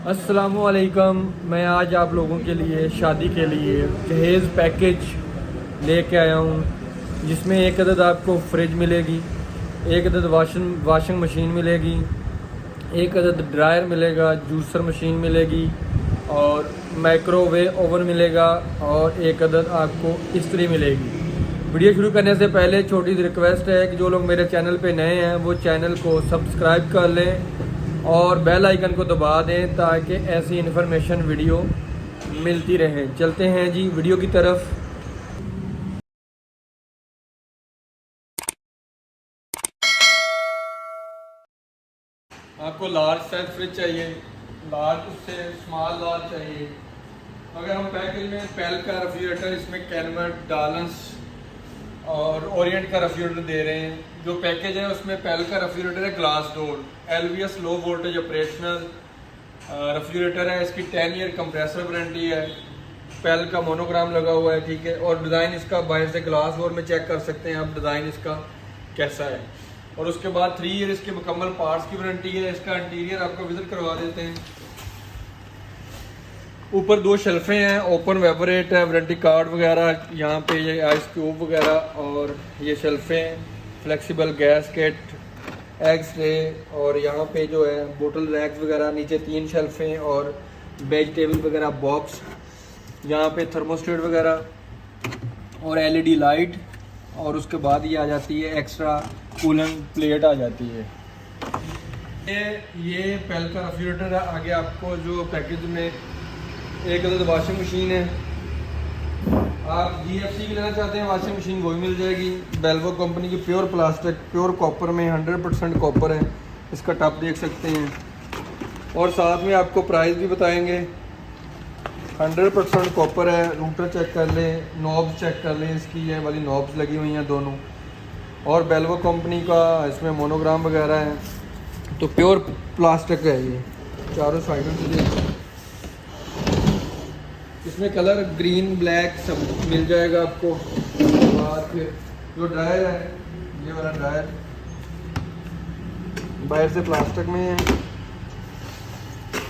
अस्सलाम वालेकुम। मैं आज आप लोगों के लिए शादी के लिए जहेज़ पैकेज लेके आया हूँ, जिसमें एक अदद आपको फ्रिज मिलेगी, एक अदद वाशिंग मशीन मिलेगी, एक अदद ड्रायर मिलेगा, जूसर मशीन मिलेगी और माइक्रोवेव ओवन मिलेगा और एक अदद आपको इस्त्री मिलेगी। वीडियो शुरू करने से पहले छोटी सी रिक्वेस्ट है कि जो लोग मेरे चैनल पे नए हैं वो चैनल को सब्सक्राइब कर लें और बेल आइकन को दबा दें ताकि ऐसी इन्फॉर्मेशन वीडियो मिलती रहे। चलते हैं जी वीडियो की तरफ। आपको लार्ज साइज फ्रिज चाहिए, लार्ज उससे स्मॉल लार्ज चाहिए। अगर हम पैकेज में पेल का रेफ्रिजरेटर, इसमें कैनवर्ट, डालंस और ओरिएंट का रेफ्रिजरेटर दे रहे हैं। जो पैकेज है उसमें पेल का रेफ्रिजरेटर है, glass door, LVS low voltage operational refrigerator है। इसकी 10 ईयर कंप्रेसर वारंटी है। पेल का मोनोग्राम लगा हुआ है, ठीक है। और डिज़ाइन इसका बाहर से ग्लास डोर में चेक कर सकते हैं आप डिज़ाइन इसका कैसा है। और उसके बाद 3 ईयर इसके मुकम्मल पार्ट्स की वारंटी है। इसका इंटीरियर आपको विजिट करवा देते हैं। ऊपर 2 शेल्फें हैं, ओपन वेबरेट है, वारंटी कार्ड वगैरह, यहाँ पे ये आइस क्यूब वगैरह, और ये शेल्फें, flexible gas kit, eggs tray, और यहाँ पे जो है बोतल रैक्स वगैरह, नीचे 3 शेल्फें और वेजिटेबल वगैरह बॉक्स, यहाँ पे थर्मोस्टेट वगैरह और LED लाइट। और उसके बाद ये आ जाती है एक्स्ट्रा कूलिंग प्लेट आ जाती है। ये पेल का रेफ्रिजरेटर है। आगे आपको जो पैकेज में एक अदद वाशिंग मशीन है। आप GFC की लेना चाहते हैं वाशिंग मशीन, वो भी मिल जाएगी। बेल्वो कंपनी की प्योर प्लास्टिक, प्योर कॉपर में, 100% कॉपर है। इसका टप देख सकते हैं और साथ में आपको प्राइस भी बताएंगे। 100% कॉपर है। रूटर चेक कर लें, नॉब्स चेक कर लें, इसकी ये वाली नॉब्स लगी हुई हैं दोनों। और बेल्वो कंपनी का इसमें मोनोग्राम वगैरह है। तो प्योर प्लास्टिक है ये चारों साइडों से। इसमें कलर ग्रीन, ब्लैक सब मिल जाएगा आपको। और फिर जो ड्रायर है, ये वाला ड्रायर बाहर से प्लास्टिक में है।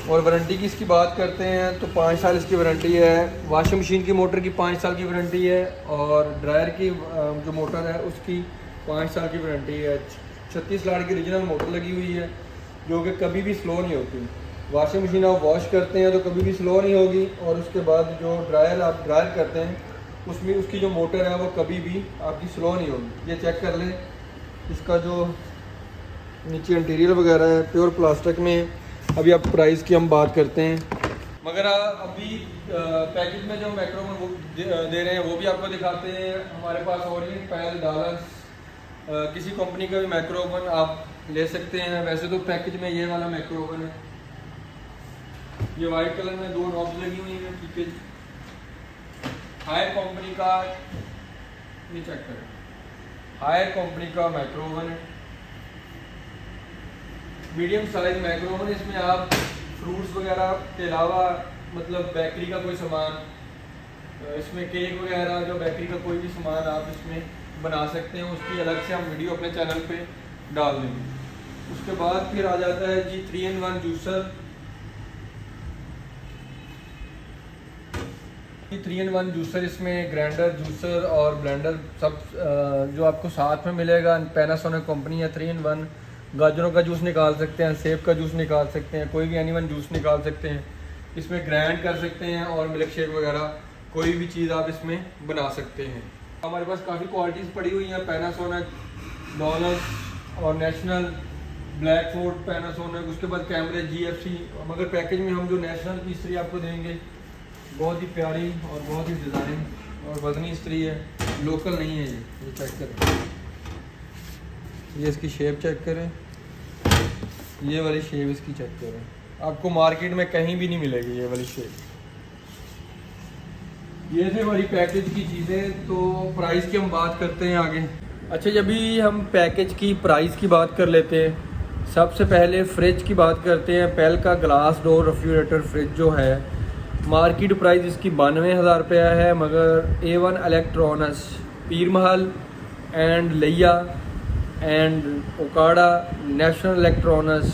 और वारंटी की इसकी बात करते हैं तो 5 साल इसकी वारंटी है। वॉशिंग मशीन की मोटर की 5 साल की वारंटी है और ड्रायर की जो मोटर है उसकी 5 साल की वारंटी है। 36 लाट की ओरिजिनल मोटर लगी हुई है जो कि कभी भी स्लो नहीं होती। वॉशिंग मशीन आप वॉश करते हैं तो कभी भी स्लो नहीं होगी। और उसके बाद जो ड्रायर आप ड्रायर करते हैं उसमें उसकी जो मोटर है वो कभी भी आपकी स्लो नहीं होगी। ये चेक कर लें। इसका जो नीचे इंटीरियर वगैरह है प्योर प्लास्टिक में। अभी आप प्राइस की हम बात करते हैं, मगर अभी पैकेज में जो माइक्रोवेव वो दे रहे हैं वो भी आपको दिखाते हैं। हमारे पास ओरिएंट, पेल, डालस, किसी कंपनी का भी माइक्रोवेव आप ले सकते हैं। वैसे तो पैकेज में ये वाला माइक्रोवेव है। ये वाइट कलर में 2 नॉब्स लगी हुई हैं, ठीक है। हायर कंपनी का, ये चेक करें, हायर कंपनी का माइक्रोवेव है। Medium size microwave. इसमें आप फ्रूट्स वगैरह के अलावा मतलब बेकरी का कोई सामान, इसमें केक वगैरह, जो बेकरी का कोई भी सामान आप इसमें बना सकते हैं। उसकी अलग से हम वीडियो अपने चैनल पे डाल देंगे। उसके बाद फिर आ जाता है जी 3-in-1 जूसर। 3-in-1 जूसर, इसमें ग्राइंडर, जूसर और ब्लेंडर सब जो आपको साथ में मिलेगा। पैनासोनिक कंपनी है। 3-in-1 गाजरों का जूस निकाल सकते हैं, सेब का जूस निकाल सकते हैं, कोई भी एनीवन जूस निकाल सकते हैं। इसमें ग्राइंड कर सकते हैं और मिल्क शेक वगैरह कोई भी चीज़ आप इसमें बना सकते हैं। हमारे पास काफ़ी क्वालिटीज़ पड़ी हुई हैं। पैनासोनिक, डॉलस और नेशनल, ब्लैकफोर्ड, पैनासोनिक, उसके बाद कैमरे, GFC। मगर पैकेज में हम जो नेशनल की इस्त्री आपको देंगे बहुत ही प्यारी और बहुत ही डिज़ाइन और वजनी इस्त्री है, लोकल नहीं है। ये चेक करें, ये इसकी शेप चेक करें, ये वाली शेप इसकी चेक करें। आपको मार्केट में कहीं भी नहीं मिलेगी ये वाली शेप। ये थे हमारी पैकेज की चीज़ें। तो प्राइस की हम बात करते हैं आगे। अच्छा, जब भी हम पैकेज की प्राइस की बात कर लेते हैं, सबसे पहले फ्रिज की बात करते हैं। पेल का ग्लास डोर रेफ्रिजरेटर फ्रिज जो है, मार्केट प्राइस इसकी 92,000 रुपया है। मगर A1 electronics, Pir Mahal and लिया एंड ओकाड़ा, नेशनल इलेक्ट्रॉनिक्स,